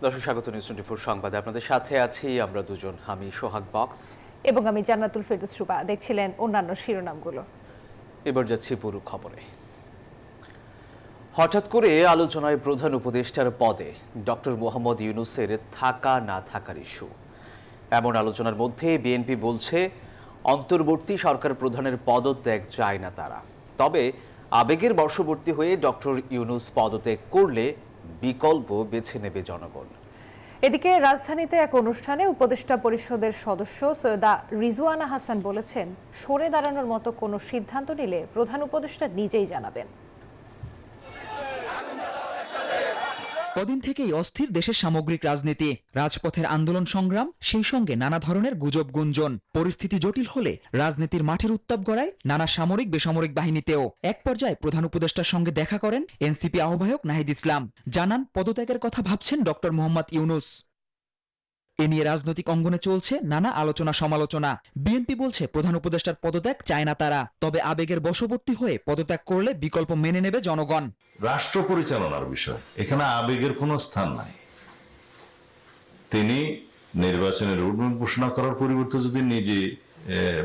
দর্শক স্বাগত নিউজ 24 সংবাদে আপনাদের সাথে আছি আমরা দুজন, আমি সোহাগ বক্স এবং আমি জান্নাতুল ফেরদৌস রুবা। দেখছিলেন অন্যান্য শিরোনামগুলো। এবার যাচ্ছি পুরো খবরে। হঠাৎ করে আলোচনায় প্রধান উপদেষ্টার পদে ডক্টর মোহাম্মদ ইউনূসের থাকা না থাকার ইস্যু। এমন আলোচনার মধ্যে বিএনপি বলছে অন্তর্বর্তী সরকার প্রধানের পদত্যাগ চায় না তারা, তবে আবেগের বশবর্তী হয়ে ডক্টর ইউনূস পদত্যাগ করলে বিকল্প বেছে নেবে জনগণ। এদিকে রাজধানীতে এক অনুষ্ঠানে উপদেষ্টা পরিষদের সদস্য সৈয়দা রিজওয়ানা হাসান বলেছেন, সরে দাঁড়ানোর মতো কোনো সিদ্ধান্ত নিলে প্রধান উপদেষ্টা নিজেই জানাবেন। কদিন থেকেই অস্থির দেশের সামগ্রিক রাজনীতি, রাজপথের আন্দোলন সংগ্রাম, সেই সঙ্গে নানা ধরনের গুজব গুঞ্জন। পরিস্থিতি জটিল হলে রাজনীতির মাঠের উত্তাপ গড়ায় নানা সামরিক বেসামরিক বাহিনীতেও। এক পর্যায়ে প্রধান উপদেষ্টার সঙ্গে দেখা করেন এনসিপি আহ্বায়ক নাহিদ ইসলাম। জানান পদত্যাগের কথা ভাবছেন ডক্টর মোহাম্মদ ইউনূস। এ নিয়ে রাজনৈতিক অঙ্গনে চলছে নানা আলোচনা সমালোচনা। বিএনপি বলছে প্রধান উপদেষ্টার পদত্যাগ চায় না তারা, তবে আবেগের বশবর্তী হয়ে পদত্যাগ করলে বিকল্প মেনে নেবে জনগণ। রাষ্ট্র পরিচালনার বিষয়, এখানে আবেগের কোনো স্থান নাই। তিনি নির্বাচনের রোডম্যাপ ঘোষণা করার পরিবর্তে যদি নিজে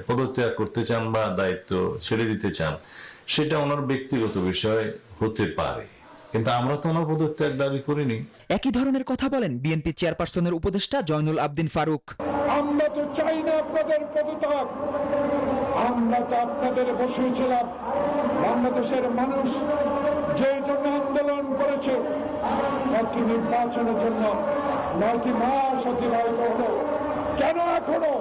পদত্যাগ করতে চান বা দায়িত্ব ছেড়ে দিতে চান, সেটা ওনার ব্যক্তিগত বিষয় হতে পারে, কিন্তু আমরা তো ওনার পদত্যাগ দাবি করিনি। একই ধরনের কথা বলেন বিএনপি চেয়ারপারসনের উপদেষ্টা জয়নুল আবদিন ফারুক। আমরা তো চাই না আপনাদের পদত্যাগ, আমরা তো আপনাদের বসিয়েছিলাম। বাংলাদেশের মানুষ যে জন্য আন্দোলন করেছে, একটি নির্বাচনের জন্য 9টি মাস অতিবাহিত হলো, কেন এখনো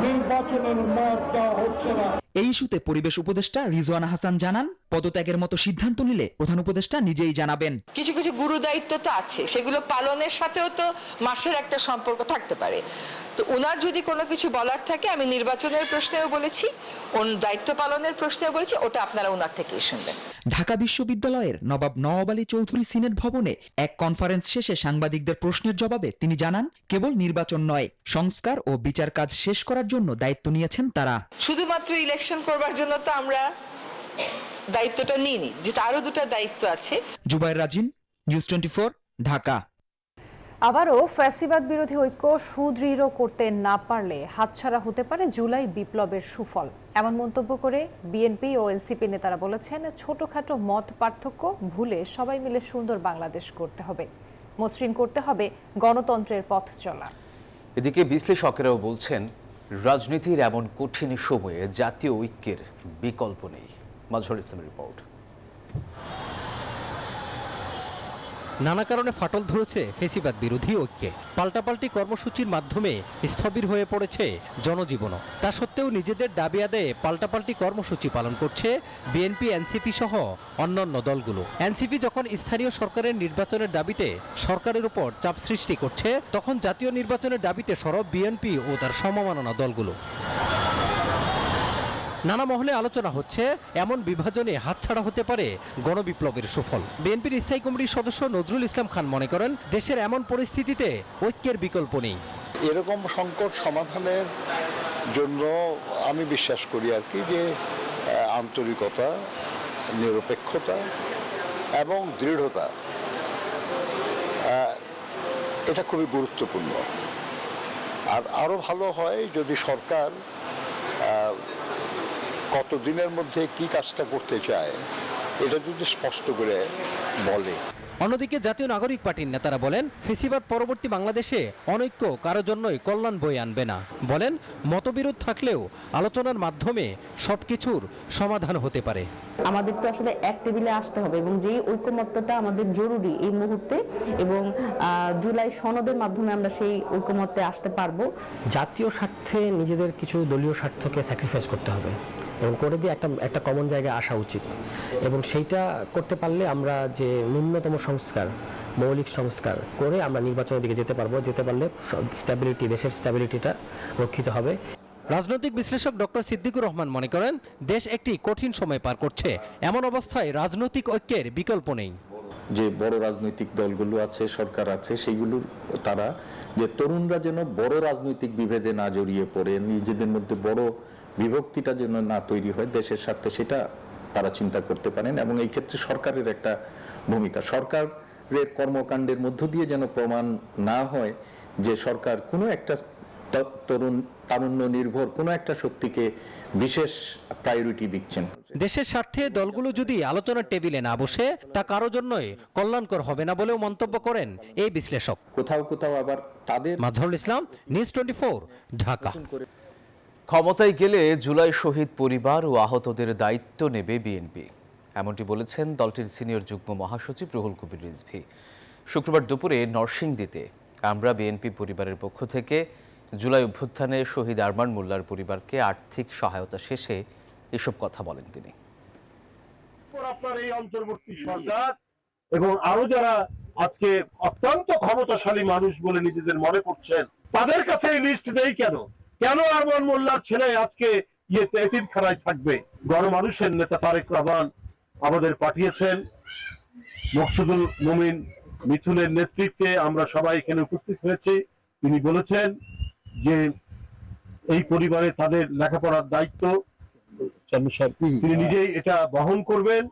নির্বাচনের মত দেওয়া হচ্ছে না? এই ইস্যুতে পরিবেশ উপদেষ্টা রিজওয়ানা হাসান জানান, পদত্যাগের মতো সিদ্ধান্ত নিলে প্রধান উপদেষ্টা নিজেই জানাবেন। কিছু কিছু গুরু দায়িত্ব তো আছে, সেগুলো পালনের সাথেও তো মাসের একটা সম্পর্ক থাকতে পারে। তো ওনার যদি কোনো কিছু বলার থাকে, আমি নির্বাচনের প্রশ্নেও বলেছি, দায়িত্ব পালনের প্রশ্নেও বলেছি, ওটা আপনারা ওনার থেকেই শুনবেন। ঢাকা বিশ্ববিদ্যালয়ের নবাব নওয়াব আলী চৌধুরী সিনেট ভবনে এক কনফারেন্স শেষে সাংবাদিকদের প্রশ্নের জবাবে তিনি জানান, কেবল নির্বাচন নয়, সংস্কার ও বিচার কাজ শেষ করার জন্য দায়িত্ব নিয়েছেন তারা। শুধুমাত্র ইলেকশন করবার জন্য তো আমরা দায়িত্বটা নিইনি, যেটা আরো দুটো দায়িত্ব আছে। জুবায়ের রাজিন, নিউজ 24, ঢাকা। আবারও ফ্যাসিবাদ বিরোধী ঐক্য সুদৃঢ় করতে না পারলে হাতছাড়া হতে পারে জুলাই বিপ্লবের সুফল। এমন মন্তব্য করে বিএনপি ও এনসিপি নেতারা বলেছেন, ছোটখাটো মত পার্থক্য ভুলে সবাই মিলে সুন্দর বাংলাদেশ করতে হবে, মসৃণ করতে হবে গণতন্ত্রের পথ চলা। এদিকে বিশ্লেষকেরাও বলছেন, রাজনীতির এমন কঠিন সময়ে জাতীয় ঐক্যের বিকল্প নেই। মাজহার ইসলামের রিপোর্ট। নানা কারণে ফাটল ধরেছে ফ্যাসিবাদ বিরোধী ঐক্যে। পাল্টাপাল্টি কর্মসূচির মাধ্যমে স্থবির হয়ে পড়েছে জনজীবনও। তা সত্ত্বেও নিজেদের দাবি আদায়ে পাল্টাপাল্টি কর্মসূচি পালন করছে বিএনপি, এনসিপি সহ অন্যান্য দলগুলো। এনসিপি যখন স্থানীয় সরকারের নির্বাচনের দাবিতে সরকারের উপর চাপ সৃষ্টি করছে, তখন জাতীয় নির্বাচনের দাবিতে সরব বিএনপি ও তার সমমনা দলগুলো। নানা মহলে আলোচনা হচ্ছে, এমন বিভাজনে হাতছাড়া হতে পারে গণবিপ্লবের সুফল। বিএনপির স্থায়ী কমিটির সদস্য নজরুল ইসলাম খান মনে করেন, দেশের এমন পরিস্থিতিতে ঐক্যের বিকল্প নেই। এরকম সংকট সমাধানের জন্য আমি বিশ্বাস করি আর কি, যে আন্তরিকতা, নিরপেক্ষতা এবং দৃঢ়তা, এটা খুবই গুরুত্বপূর্ণ। আর আরও ভালো হয় যদি সরকার কতদিনের মধ্যে কি কাজটা করতে চায়, এটা যদি স্পষ্ট করে বলে। অন্যদিকে জাতীয় নাগরিক পার্টির নেতারা বলেন, ফ্যাসিবাদ পরবর্তী বাংলাদেশে অনৈক্য কারো জন্যই কল্যাণ বয়ে আনবে না। বলেন, মতবিরোধ থাকলেও আলোচনার মাধ্যমে সবকিছুর সমাধান হতে পারে। আমাদের তো আসলে এক টেবিলে আসতে হবে, এবং যেই ঐকমত্যটা আমাদের জরুরি এই মুহূর্তে, এবং জুলাই সনদের মাধ্যমে আমরা সেই ঐকমত্যে আসতে পারবো। জাতীয় স্বার্থে নিজেদের কিছু দলীয় স্বার্থকে স্যাক্রিফাইস করতে হবে এবং করে দিয়ে একটা কমন জায়গায় আসা উচিত, এবং সেইটা করতে পারলে আমরা যে ন্যূনতম সংস্কার, মৌলিক সংস্কার করে আমরা নির্বাচনের দিকে যেতে পারবো। যেতে পারলে স্ট্যাবিলিটি, দেশের স্ট্যাবিলিটিটা রক্ষিত হবে। রাজনৈতিক বিশ্লেষক ডক্টর সিদ্দিকুর রহমান মনে করেন, দেশ একটি কঠিন সময় পার করছে। এমন অবস্থায় রাজনৈতিক ঐক্যের বিকল্প নেই। যে বড় রাজনৈতিক দলগুলো আছে, সরকার আছে, সেইগুলোর তারা যে তরুণরা যেন বড় রাজনৈতিক বিভেদে না জড়িয়ে পড়ে, নিজেদের মধ্যে বড় বিভক্তিটা যেন না তৈরি হয়, দেশের স্বার্থে সেটা তারা চিন্তা করতে পারেন। এবং এই ক্ষেত্রে সরকারের একটা ভূমিকা, সরকার সরকারের কর্মকাণ্ডের মধ্য দিয়ে যেন প্রমাণ না হয় যে সরকার কোনো একটা তারুণ্য নির্ভর কোনো একটা শক্তিকে বিশেষ প্রায়োরিটি দিচ্ছেন। দেশের স্বার্থে দলগুলো যদি আলোচনার টেবিলে না বসে তা কারো জন্যই কল্যাণকর হবে না বলেও মন্তব্য করেন এই বিশ্লেষক। কোথাও কোথাও আবার তাদের মাজহারুল ইসলাম, নিউজ 24, ঢাকা। ক্ষমতায় গেলে জুলাই শহীদ পরিবার ও আহতদের দায়িত্ব নেবে বিএনপি, এমনটি বলেছেন দলটির সিনিয়র যুগ্ম মহাসচিব রুহুল কবির রিজভী। শুক্রবার দুপুরে নরসিংদীতে আমরা বিএনপি পরিবারের পক্ষ থেকে জুলাই অভ্যুত্থানে শহীদ আরমান মোল্লার পরিবারকে আর্থিক সহায়তা শেষে এসব কথা বলেন তিনি। আপনার এই অন্তর্বর্তী সরকার এবং আরো যারা আজকে অত্যন্ত ক্ষমতাশালী মানুষ বলে নিজেদের মনে করছেন, তাদের কাছে এই লিস্ট নেই কেন? কেন আরমান মোল্লার ছেলে আজকে এতিমখানায় থাকবে? গণমানুষের নেতা তারেক রহমান আমাদের পাঠিয়েছেন, মকসুদুল মুমিন মিথুনের নেতৃত্বে আমরা সবাই এখানে উপস্থিত হয়েছি। তিনি বলেছেন যে এই পরিবারে তাদের লেখাপড়ার দায়িত্ব তিনি নিজেই এটা বহন করবেন।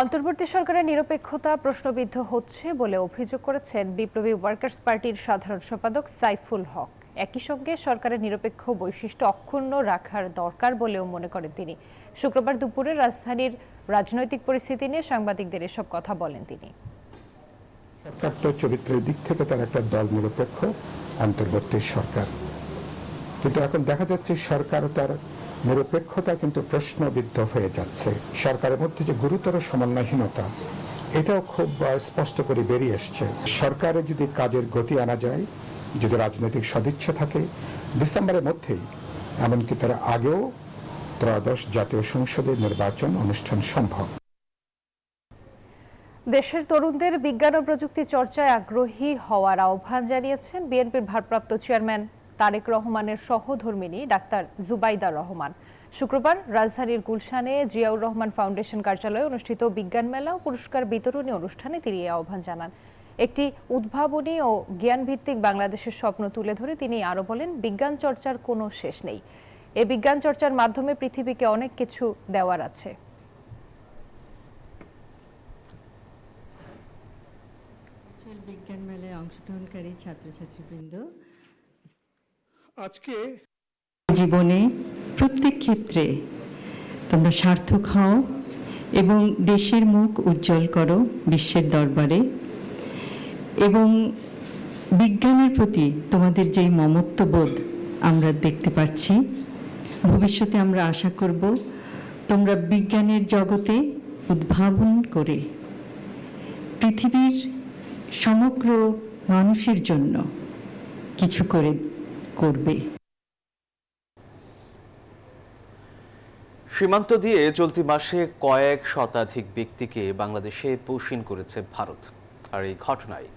অন্তর্বর্তী সরকারের নিরপেক্ষতা প্রশ্নবিদ্ধ হচ্ছে বলে অভিযোগ করেছেন বিপ্লবী ওয়ার্কার্স পার্টির সাধারণ সম্পাদক সাইফুল হক। একই সঙ্গে সরকারের নিরপেক্ষ বৈশিষ্ট্য অক্ষুণ্ণ রাখার দরকার বলেও মনে করেন তিনি। শুক্রবার দুপুরে রাজধানীর রাজনৈতিক পরিস্থিতি নিয়ে সাংবাদিকদের এসব কথা বলেন তিনি। সরকার চরিত্রের দিক থেকে তার একটা দল নিরপেক্ষ অন্তর্বর্তী সরকার, কিন্তু এখন দেখা যাচ্ছে সরকার তার নিরপেক্ষতা কিন্তু প্রশ্নবিদ্ধ হয়ে যাচ্ছে। সরকারের মধ্যে যে গুরুতর সমন্বয়হীনতা, এটাও খুব স্পষ্ট করে বেরিয়ে এসছে। সরকারে যদি কাজের গতি আনা যায়, যদি রাজনৈতিক সদিচ্ছা থাকে, ডিসেম্বরের মধ্যেই এমনকি তার আগেও ত্রয়োদশ জাতীয় সংসদের নির্বাচন অনুষ্ঠান সম্ভব। দেশের তরুণদের বিজ্ঞান ও প্রযুক্তি চর্চায় আগ্রহী হওয়ার আহ্বান জানিয়েছেন বিএনপির ভারপ্রাপ্ত চেয়ারম্যান তারেক রহমানের সহধর্মিণী ডাক্তার জুবাইদা রহমান। শুক্রবার রাজধানীর গুলশানে জিয়াউর রহমান ফাউন্ডেশন কার্যালয়ে অনুষ্ঠিত বিজ্ঞান মেলা ও পুরস্কার বিতরণী অনুষ্ঠানে তিনি এই আহ্বান জানান। একটি উদ্ভাবনী ও জ্ঞানভিত্তিক বাংলাদেশের স্বপ্ন তুলে ধরে তিনি আরও বলেন, বিজ্ঞান চর্চার কোনো শেষ নেই। এই বিজ্ঞান চর্চার মাধ্যমে পৃথিবীকে অনেক কিছু দেওয়ার আছে। বিজ্ঞান মেলায় অংশগ্রহণকারী ছাত্রছাত্রীবৃন্দ, আজকে জীবনে প্রত্যেক ক্ষেত্রে তোমরা সার্থক হও এবং দেশের মুখ উজ্জ্বল করো বিশ্বের দরবারে, এবং বিজ্ঞানের প্রতি তোমাদের যেই মমত্ববোধ আমরা দেখতে পাচ্ছি, ভবিষ্যতে আমরা আশা করব তোমরা বিজ্ঞানের জগতে উদ্ভাবন করে পৃথিবীর সমগ্র মানুষের জন্য কিছু করবে। সীমান্ত দিয়ে চলতি মাসে কয়েক শতাধিক ব্যক্তিকে বাংলাদেশে পৌঁছিন করেছে ভারত। আর এই ঘটনায়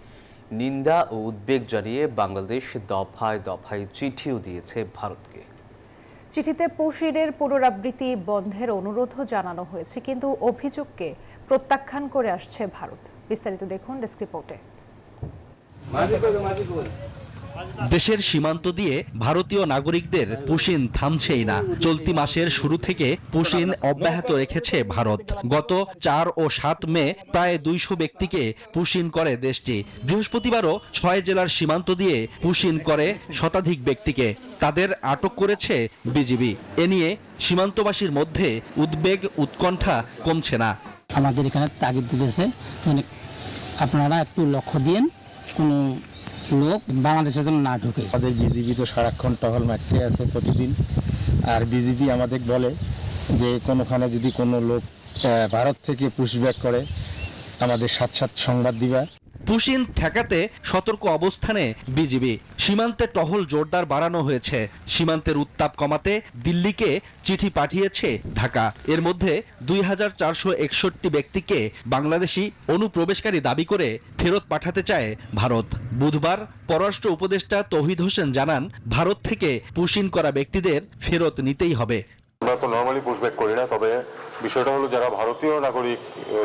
নিন্দা ও উদ্বেগ জানিয়ে বাংলাদেশ দফায় দফায় চিঠিও দিয়েছে ভারতকে। চিঠিতে পৌঁছিনের পুনরাবৃত্তি বন্ধের অনুরোধও জানানো হয়েছে, কিন্তু অভিযোগকে প্রত্যাখ্যান করে আসছে ভারত। বিস্তারিত দেখুন ডেস্ক রিপোর্টে। দেশের সীমান্ত দিয়ে ভারতীয় নাগরিকদের পুশিন থামছেই না। চলতি মাসের শুরু থেকে পুশিন অব্যাহত রেখেছে ভারত। গত 4 ও 7 মে প্রায় 200 ব্যক্তিকে পুশিন করে দেশটি। বৃহস্পতিবারও 6 জেলার সীমান্ত দিয়ে পুশিন করে শতাধিক ব্যক্তিকে। তাদের আটক করেছে বিজিবি। এ নিয়ে সীমান্তবাসীর মধ্যে উদ্বেগ উৎকণ্ঠা কমছে না। আমাদের এখানে তাগিদ দিয়েছে, আপনারা একটু লক্ষ্য দিন কোনো লোক বাংলাদেশের জন্য না ঢুকে। আমাদের বিজিবি তো সারাক্ষণ টহল মারতে আছে প্রতিদিন, আর বিজিবি আমাদের বলে যে কোনোখানে যদি কোনো লোক ভারত থেকে পুশব্যাক করে আমাদের সাথে সংবাদ দিবা। পুশিন ঠেকাতে সতর্ক অবস্থানে বিজিবি। সীমান্তে টহল জোরদার বাড়ানো হয়েছে। সীমান্তের উত্তাপ কমাতে দিল্লিকে চিঠি পাঠিয়েছে ঢাকা। এর মধ্যে 2461 ব্যক্তিকে বাংলাদেশি অনুপ্রবেশকারী দাবি করে ফেরত পাঠাতে চায় ভারত। বুধবার পররাষ্ট্র উপদেষ্টা তৌহিদ হোসেন জানান, ভারত থেকে পুশিন করা ব্যক্তিদের ফেরত নিতেই হবে। আমরা তো নরমালি পুশব্যাক করি না, তবে বিষয়টা হলো যারা ভারতীয় নাগরিক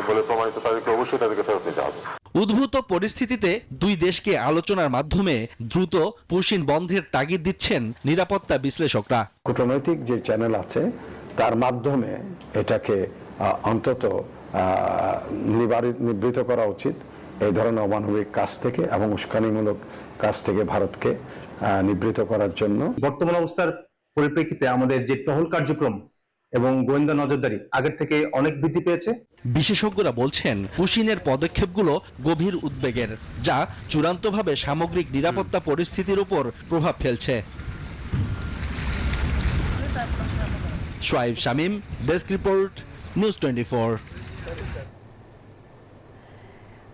বলে প্রমাণিত তাদেরকে অবশ্যই তাদেরকে ফেরত নিতে হবে। উদ্ভূত পরিস্থিতিতে দুই দেশকে আলোচনার মাধ্যমে দ্রুত পুশিন বন্ধের তাগিদ দিচ্ছেন নিরাপত্তা বিশ্লেষকরা। কূটনৈতিক যে চ্যানেল আছে তার মাধ্যমে এটাকে অন্তত নিবৃত করা উচিত এই ধরনের অমানবিক কাজ থেকে এবং উস্কানিমূলক কাজ থেকে ভারতকে নিবৃত করার জন্য। বর্তমান অবস্থার পরিপ্রেক্ষিতে আমাদের যে টহল কার্যক্রম এবং গোয়েন্দা নজরদারি আগের থেকে অনেক বৃদ্ধি পেয়েছে। বিশেষজ্ঞরা বলছেন পুশিনের পদক্ষেপগুলো গভীর উদ্বেগের, যা চূড়ান্তভাবে সামগ্রিক নিরাপত্তা পরিস্থিতির উপর প্রভাব ফেলছে। Shoaib Shamim, desk report, news 24।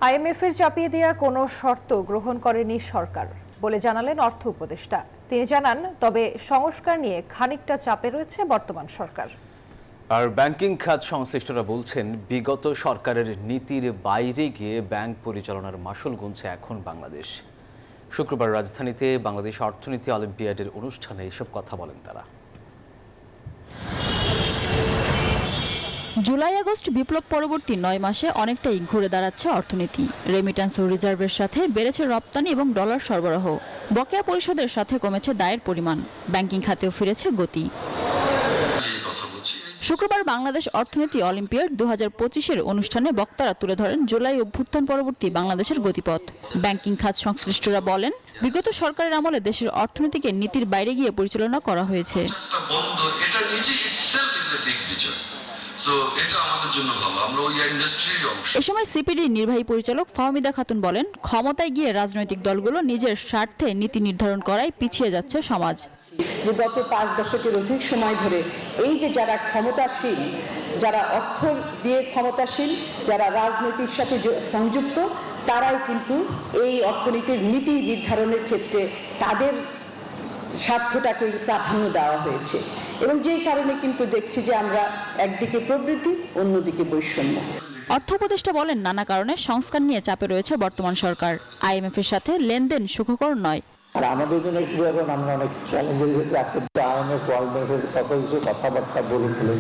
আইএমএফের চাপিয়ে দেওয়া কোনো শর্ত গ্রহণ করেনি সরকার বলে জানালেন অর্থ উপদেষ্টা। তিনি জানান, তবে সংস্কার নিয়ে খানিকটা চাপে রয়েছে বর্তমান সরকার। আর ব্যাংকিং খাত সংশ্লিষ্টরা বলছেন, বিগত সরকারের নীতির বাইরে গিয়ে ব্যাংক পরিচালনার মাশুল গুনছে এখন বাংলাদেশ। শুক্রবার রাজধানীতে বাংলাদেশ অর্থনীতি অলিম্পিয়াডের অনুষ্ঠানে এসব কথা বলেন তারা। জুলাই আগস্ট বিপ্লব পরবর্তী 9 মাসে অনেকটাই ঘুরে দাঁড়াচ্ছে অর্থনীতি। রেমিট্যান্স ও রিজার্ভের সাথে বেড়েছে রপ্তানি এবং ডলার সরবরাহ। বকেয়া পরিশোধের সাথে কমেছে দায়ের পরিমাণ। ব্যাংকিং খাতেও ফিরেছে গতি। শুক্রবার বাংলাদেশ অর্থনীতি অলিম্পিয়াড 2025-এর অনুষ্ঠানে বক্তারা তুলে ধরেন জুলাই অভ্যুত্থান পরবর্তী বাংলাদেশের গতিপথ। ব্যাংকিং খাত সংশ্লিষ্টরা বলেন, বিগত সরকারের আমলে দেশের অর্থনীতিকে নীতির বাইরে গিয়ে পরিচালনা করা হয়েছে। এ সময় সিপিডির নির্বাহী পরিচালক ফাহমিদা খাতুন বলেন, ক্ষমতায় গিয়ে রাজনৈতিক দলগুলো নিজের স্বার্থে নীতি নির্ধারণ করায় পিছিয়ে যাচ্ছে সমাজ। যে গত 5 দশকের অধিক সময় ধরে এই যে যারা ক্ষমতাশীল, যারা অর্থ দিয়ে ক্ষমতাশীল, যারা রাজনৈতিক সাথে সংযুক্ত, তারাই কিন্তু এই অর্থনীতির নীতি নির্ধারণের ক্ষেত্রে তাদের স্বার্থটাকে প্রাধান্য দেওয়া হয়েছে এবং যেই কারণে কিন্তু দেখছি যে আমরা একদিকে প্রবৃদ্ধি, অন্যদিকে বৈষম্য। অর্থ উপদেষ্টা বলেন, নানা কারণে সংস্কার নিয়ে চাপে রয়েছে বর্তমান সরকার। আইএমএফ এর সাথে লেনদেন সুখকর নয়। আর আমাদের জন্য একটু এখন আমরা অনেক চ্যালেঞ্জের ভিতরে আজকে আইএমএফ ওয়ার্ল্ড ব্যাংকের কত কিছু কথাবার্তা বলে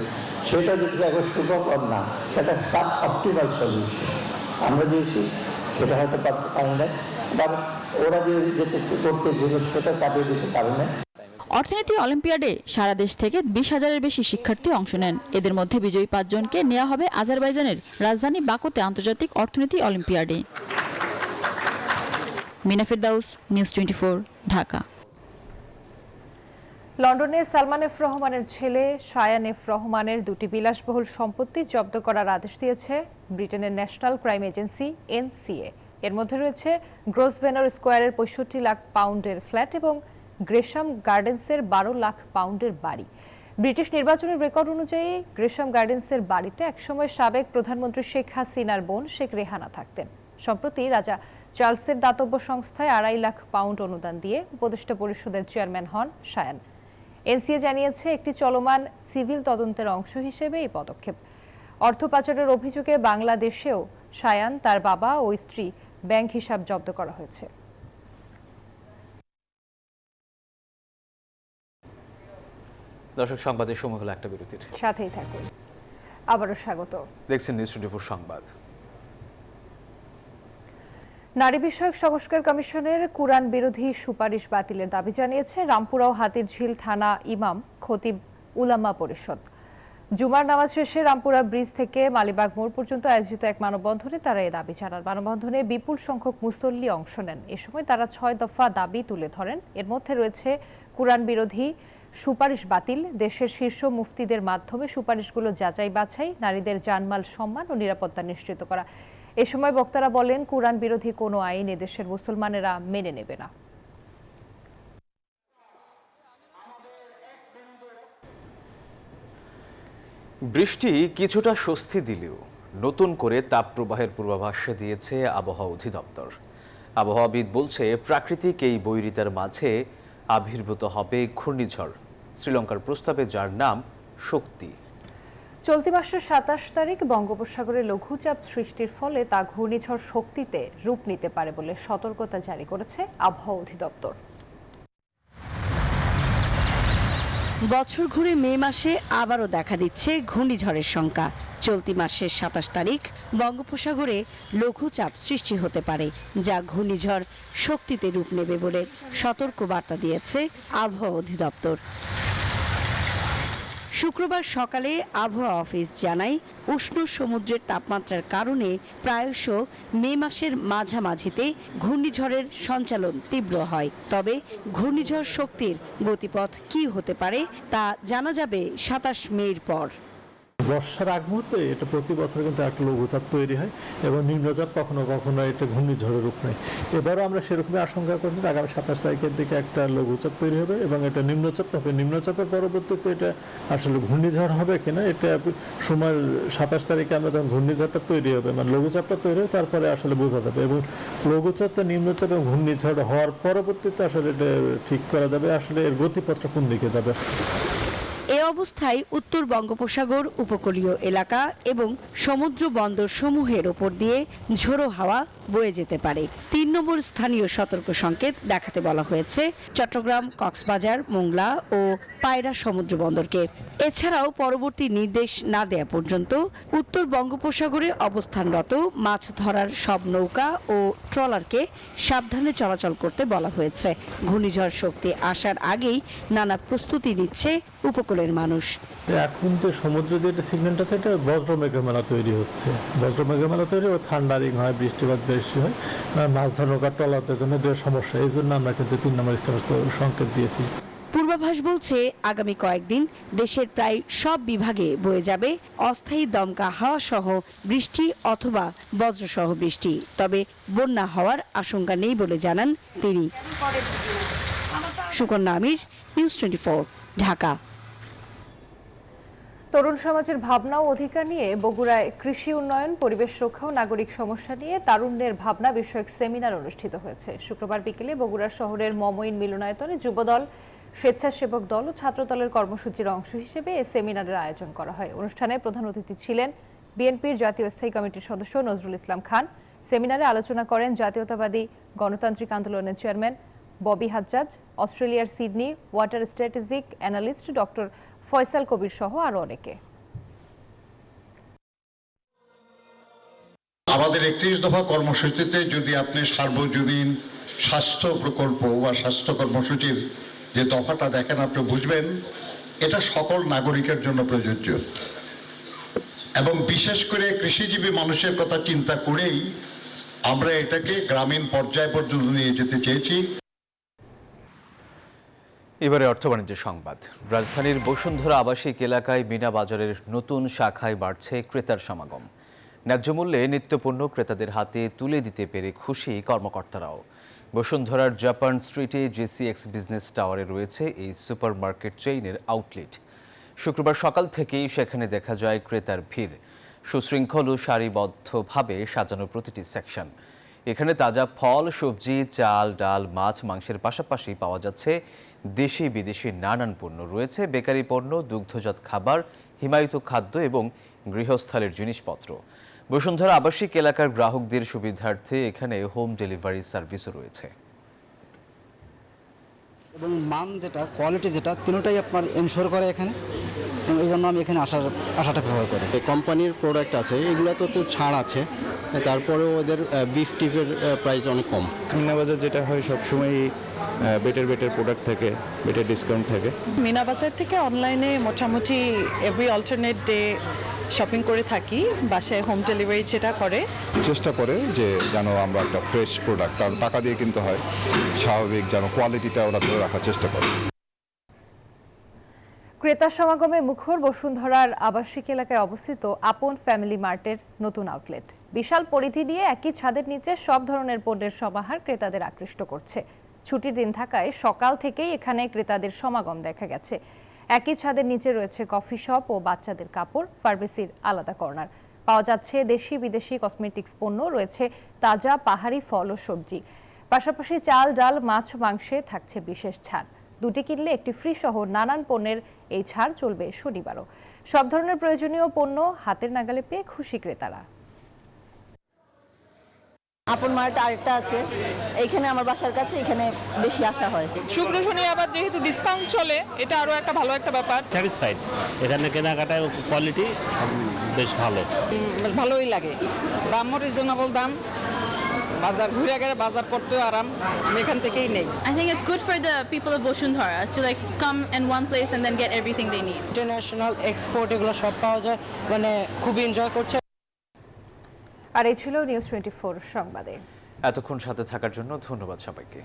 সেটা যদি এখন সুখকর না, সেটা সাব অপটিমাল সলিউশন আমরা দিয়েছি, এটা হয়তো পারি না, বা ওরা যে যেটা করতে ছিল সেটা চাপিয়ে দিতে পারে না। অর্থনীতি অলিম্পিয়াডে সারা দেশ থেকে 20,000-এর বেশি শিক্ষার্থী অংশ নেন। এদের মধ্যে বিজয়ী 5 জনকে নেওয়া হবে আজারবাইজানের রাজধানী বাকুতে আন্তর্জাতিক অর্থনীতি অলিম্পিয়াডে। মিনা ফেরদাউস, নিউজ 24, ঢাকা। লন্ডনে সালমান এফ রহমানের ছেলে শায়ান এফ রহমানের 2টি বিলাসবহুল সম্পত্তি জব্দ করার আদেশ দিয়েছে ব্রিটেনের ন্যাশনাল ক্রাইম এজেন্সি NCA। এর মধ্যে রয়েছে গ্রোসভেনর স্কোয়ারের 65 লাখ পাউন্ডের ফ্ল্যাট এবং গ্রেশাম গার্ডেন্সের 12 লাখ পাউন্ডের বাড়ি। ব্রিটিশ নির্বাচনের রেকর্ড অনুযায়ী গ্রেশাম গার্ডেন্সের বাড়িতে একসময় সাবেক প্রধানমন্ত্রী শেখ হাসিনার বোন শেখ রেহানা থাকতেন। সম্প্রতি রাজা চার্লসের দাতব্য সংস্থায় 2.5 লাখ পাউন্ড অনুদান দিয়ে উপদেষ্টা পরিষদের চেয়ারম্যান হন শায়ান। NCA জানিয়েছে, একটি চলমান সিভিল তদন্তের অংশ হিসেবে এই পদক্ষেপ। অর্থ পাচারের অভিযোগে বাংলাদেশেও শায়ান, তার বাবা ও স্ত্রী ব্যাংক হিসাব জব্দ করা হয়েছে। দর্শক, সংবাদের সময় হলো একটা বিরতির। সাথেই থাকুন। আবারও স্বাগত। দেখছেন নিউজ 24 সংবাদ। নারী বিষয়ক সংস্কার কমিশনের কুরআন বিরোধী সুপারিশ বাতিলের দাবি জানিয়েছে রামপুরা ও হাতিরঝিল থানা ইমাম খতিব উলামা পরিষদ। জুমার নামাজ শেষে রামপুরা ব্রিজ থেকে মালিবাগ মোড় পর্যন্ত আয়োজিত এক মানববন্ধনে তারা এই দাবি জানান। মানববন্ধনে বিপুল সংখ্যক মুসল্লি অংশ নেন। এ সময় তারা 6 দফা দাবি তুলে ধরেন। এর মধ্যে রয়েছে কুরআন বিরোধী সুপারিশ বাতিল, দেশের শীর্ষ মুফতিদের মাধ্যমে সুপারিশগুলো যাচাই বাছাই, নারীদের জানমাল সম্মান ও নিরাপত্তা নিশ্চিত করা। এ সময় বক্তারা বলেন, কুরআন বিরোধী কোনো আইন এদেশের মুসলমানেরা মেনে নেবে না। বৃষ্টি কিছুটা স্বস্তি দিলেও নতুন করে তাপপ্রবাহের পূর্বাভাস দিয়েছে আবহাওয়া অধিদপ্তর। আবহাওয়াবিদ বলছে, প্রাকৃতিক এই বৈরিতার মাঝে আবির্ভূত হবে ঘূর্ণিঝড় শ্রীলঙ্কার প্রস্তাবে, যার নাম শক্তি। চলতি মাসের 27 তারিখ বঙ্গোপসাগরে লঘুচাপ সৃষ্টির ফলে তা ঘূর্ণিঝড় শক্তিতে রূপ নিতে পারে বলে সতর্কতা জারি করেছে আবহাওয়া অধিদপ্তর। বছর ঘুরে মে মাসে আবারও দেখা দিচ্ছে ঘূর্ণিঝড়ের শঙ্কা। চলতি মাসের 27 তারিখ বঙ্গোপসাগরে লঘুচাপ সৃষ্টি হতে পারে, যা ঘূর্ণিঝড় শক্তিতে রূপ নেবে বলে সতর্ক বার্তা দিয়েছে আবহাওয়া অধিদপ্তর। শুক্রবার সকালে আবহাওয়া অফিস জানায় উষ্ণ সমুদ্রের তাপমাত্রার কারণে প্রায়শ মে মাসের মাঝামাঝিতে ঘূর্ণিঝড়ের সঞ্চালন তীব্র হয়। তবে ঘূর্ণিঝড় শক্তির গতিপথ কী হতে পারে তা জানা যাবে 27 মের পর। বর্ষার আগ মুহূর্তে এটা প্রতি বছর কিন্তু একটা লঘুচাপ তৈরি হয় এবং নিম্নচাপ কখনো কখনো এটা ঘূর্ণিঝড়ের রূপ নেয়। এবারও আমরা সেরকমই আশঙ্কা করছি আগামী 27 তারিখের দিকে একটা লঘুচাপ তৈরি হবে এবং এটা নিম্নচাপ হবে। নিম্নচাপের পরবর্তীতে এটা আসলে ঘূর্ণিঝড় হবে কিনা এটা সময় 27 তারিখে আমরা যখন ঘূর্ণিঝড়টা তৈরি হবে মানে লঘুচাপটা তৈরি হবে তারপরে আসলে বোঝা যাবে এবং লঘুচাপটা নিম্নচাপ এবং ঘূর্ণিঝড় হওয়ার পরবর্তীতে আসলে এটা ঠিক করা যাবে আসলে এর গতিপথটা কোন দিকে যাবে। এ অবস্থায় উত্তর বঙ্গোপসাগর উপকূলীয় এলাকা এবং সমুদ্র বন্দর সমূহের ওপর দিয়ে ঝোড়ো হাওয়া বয়ে যেতে পারে। 3 নম্বর স্থানীয় সতর্ক সংকেত দেখাতে বলা হয়েছে চট্টগ্রাম, কক্সবাজার, মোংলা ও পায়রা সমুদ্র বন্দরকে। এছাড়াও পরবর্তী নির্দেশ না দেয়া পর্যন্ত উত্তর বঙ্গোপসাগরে অবস্থানরত মাছ ধরার সব নৌকা ও ট্রলারকে সাবধানে চলাচল করতে বলা হয়েছে। ঘূর্ণিঝড় শক্তি আসার আগেই নানা প্রস্তুতি নিচ্ছে উপকূলের মানুষ। এখন যে সমুদ্রে যে সিগন্যালটা আছে এটা বজ্র মেঘমেলা তৈরি হচ্ছে। বজ্র মেঘমেলা তৈরি ও থান্ডারিং হয়, বৃষ্টিপাত বেশি হয়, মাছ ধরা নৌকা ট্রলারদের জন্য সমস্যা। এই জন্য আমরা কিন্তু 3 নম্বর স্তরের সংকেত দিয়েছি। পূর্বাভাস বলছে আগামী কয়েকদিন দেশের প্রায় সব বিভাগে বয়ে যাবে অস্থায়ী দমকা হাওয়া সহ বৃষ্টি অথবা বজ্রসহ বৃষ্টি। তবে বন্যা হওয়ার আশঙ্কা নেই বলে জানান তিনি। সুকন্যা আমির, নিউজ 24, ঢাকা। তরুণ সমাজের ভাবনা ও অধিকার নিয়ে বগুড়ায় কৃষি উন্নয়ন, পরিবেশ রক্ষা ও নাগরিক সমস্যা নিয়ে তারুণ্যের ভাবনা বিষয়ক সেমিনার অনুষ্ঠিত হয়েছে। শুক্রবার বিকেলে বগুড়া শহরের মমইন মিলনায়তনে যুবদল, স্বেচ্ছাসেবক দল ও ছাত্রদলের কর্মসূচির অংশ হিসেবে এই সেমিনারের আয়োজন করা হয়। অনুষ্ঠানে প্রধান অতিথি ছিলেন বিএনপির জাতীয় স্থায়ী কমিটির সদস্য নজরুল ইসলাম খান। সেমিনারে আলোচনা করেন জাতীয়তাবাদী গণতান্ত্রিক আন্দোলনের চেয়ারম্যান ববি হাজ্জাজ, অস্ট্রেলিয়ার Sydney water strategic analyst doctor Faisal Kabir সহ আরো অনেকে। আমাদের 31 দফা কর্মসূচিতে যদি আপনি সার্বজনীন স্বাস্থ্য প্রকল্প বা স্বাস্থ্য কর্মসূচির যে দফাটা দেখেন আপনি বুঝবেন এটা সকল নাগরিকের জন্য প্রযোজ্য এবং বিশেষ করে কৃষিজীবী মানুষের কথা চিন্তা করেই আমরা এটাকে গ্রামীণ পর্যায় পর্যন্ত নিয়ে যেতে চেয়েছি। এবারে অর্থ বাণিজ্য সংবাদ। রাজধানীর বসুন্ধরা আবাসিক এলাকায় মিনা বাজারের নতুন শাখায় বাড়ছে ক্রেতার সমাগম। ন্যায্য মূল্যে নিত্যপণ্য ক্রেতাদের হাতে তুলে দিতে পেরে খুশি কর্মকর্তারাও। বসুন্ধরার জাপান স্ট্রিটে জেসিএক্স বিজনেস টাওয়ারে রয়েছে এই সুপারমার্কেট চেইনের আউটলেট। শুক্রবার সকাল থেকেই সেখানে দেখা যায় ক্রেতার ভিড়। সুশৃঙ্খল ও সারিবদ্ধভাবে সাজানো প্রতিটি সেকশন। এখানে তাজা ফল, সবজি, চাল, ডাল, মাছ, মাংসের পাশাপাশি পাওয়া যাচ্ছে দেশি বিদেশি নানান পণ্য। রয়েছে বেকারি পণ্য, দুগ্ধজাত খাবার, হিমায়িত খাদ্য এবং গৃহস্থালির জিনিসপত্র। বসুন্ধরা আবাসিক এলাকার গ্রাহকদের সুবিধার্থে এখানে হোম ডেলিভারি সার্ভিসও রয়েছে। এবং মান যেটা, কোয়ালিটি যেটা, তিনটাই আপনার এনশোর করে এখানে। এই জন্য আমি এখানে আসাটা ব্যবহার করি। কোম্পানির প্রোডাক্ট আছে, এগুলোতে তো ছাড় আছে, তারপরেও ওদের বিফ টিপের প্রাইস অনেক কম। মিনা বাজার যেটা হয় সবসময় বেটার প্রোডাক্ট থাকে, বেটার ডিসকাউন্ট থাকে। মিনা বাজার থেকে অনলাইনে মোটামুটি এভরি অল্টারনেট ডে শপিং করে থাকি। বাসায় হোম ডেলিভারি যেটা করে চেষ্টা করে যে যেন আমরা একটা ফ্রেশ প্রোডাক্ট, কারণ টাকা দিয়ে কিনতে হয়, স্বাভাবিক যেন কোয়ালিটিটা ওরা ধরে রাখার চেষ্টা করে। ক্রেতা সমাগমে মুখর বসুন্ধরার আবাসিক এলাকায় অবস্থিত আপন ফ্যামিলি মার্টের নতুন আউটলেট। বিশাল পরিধি নিয়ে একই ছাদের নিচে সব ধরনের পণ্যের সমাহার ক্রেতাদের আকৃষ্ট করছে। ছুটির দিন থাকায় সকাল থেকেই এখানে ক্রেতাদের সমাগম দেখা গেছে। একই ছাদের নিচে রয়েছে কফি শপ ও বাচ্চাদের কাপড়, ফার্মেসির আলাদা কর্নার। পাওয়া যাচ্ছে দেশি বিদেশি কসমেটিক্স পণ্য, রয়েছে তাজা পাহাড়ি ফল ও সবজি। পাশাপাশি চাল, ডাল, মাছ, মাংসে থাকছে বিশেষ ছাড়। 2টি কিনলে একটি ফ্রি সহ নানান পণ্যের এই ছাড় চলবে শনিবারও। সব ধরনের প্রয়োজনীয় পণ্য হাতের নাগালে পেয়ে খুশি ক্রেতারা। আপন মার্ট আরেকটা আছে এইখানে আমার বাসার কাছে, এখানে বেশি আসা হয়। শুক্র শনি আবার যেহেতু ডিসকাউন্ট চলে, এটা আরো একটা ভালো একটা ব্যাপার। স্যাটিসফাইড, এখানে কেনাকাটার কোয়ালিটি বেশ ভালো, ভালোই লাগে। দামও রিজনেবল দাম, বাজার ঘুরে গেলে বাজার করতেও আরাম, আমি এখান থেকেই নেই। I think it's good for the people of Bosundhara to like come in one place and then get everything they need. International export এগুলো সব পাওয়া যায়, মানে খুবই এনজয় করছে। আর এই ছিল নিউজ 24 সংবাদে। এতক্ষণ সাথে থাকার জন্য ধন্যবাদ সবাইকে।